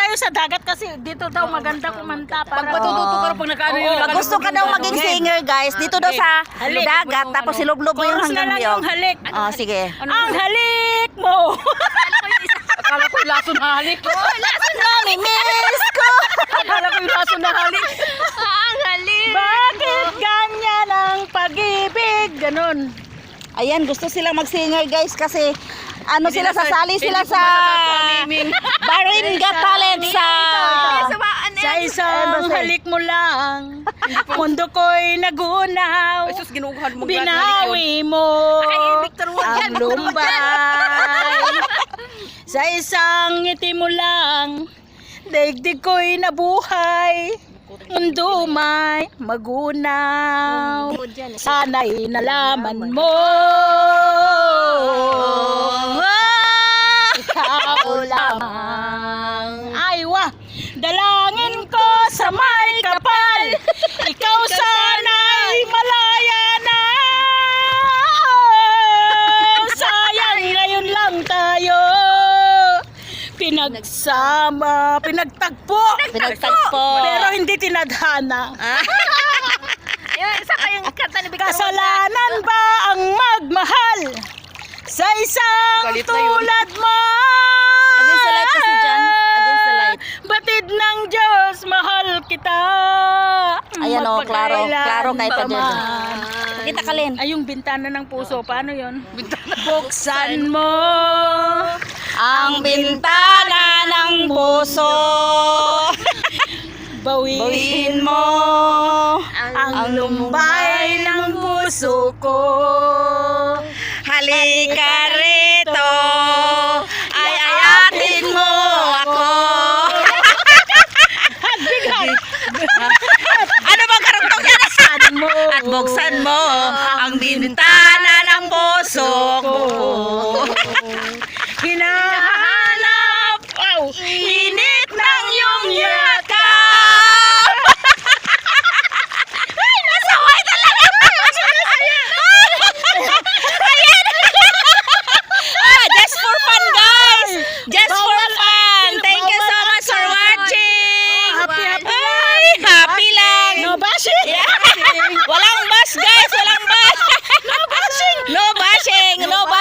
tayo sa dagat kasi dito daw maganda kumanta. Pag matututo ka pag nakaano yun. Pag gusto ka daw maging singer, guys, dito daw sa dagat, tapos silublob mo yung Chorus na hanggang lang biyog. yung halik. Oh, sige. Ang halik mo. Akala ko yung laso na halik. Namimiss ko! Akala ko yung laso na halik. Bakit ganyan ang pag-ibig? Ganun. Ayan, gusto silang mag-singer, guys, kasi ano sila, sasali sila sa Baringa Talent sa... Sa isang halik mo lang, mundo ko'y nagunaw. Ay, sus, ginuguhan mo. Binawi mo ang lumbay. Sa isang ngiti mo lang, daigdig ko'y nabuhay. Mundo may magunaw. Sana'y nalaman mo. Ikaw lamang. Ay, wah! Dalangin ko sa may kapal. Ikaw sana'y malaya na. Sayang ngayon lang tayo. Pinagsama, pinagtagpo. Pero hindi tinadhana. Kasalanan ba ang magmahal sa isang Galit na yun. tulad mo? Against the light kasi dyan. Against the light. Batid ng Diyos, mahal kita. Ayan o, klaro. Klaro kahit pa dyan. Magpakailan Pakita ka, Lin. ay, yung bintana ng puso, paano yun? Buksan mo Ang bintana ng puso. bawiin mo ang lumbay ng puso ko. Halika rito. Ay, ayatin mo ako. Ano bang karugtong yan? At buksan mo ang bintana ng puso ko. Hinahanap Init ng iyong yakap. Ay, nasaway talaga. Ayan. Just for fun, guys. Just for fun. Thank you so much for watching. Ay, happy lang. No bashing. Walang bash, guys. Walang bash. No bashing. No bashing. No bashing.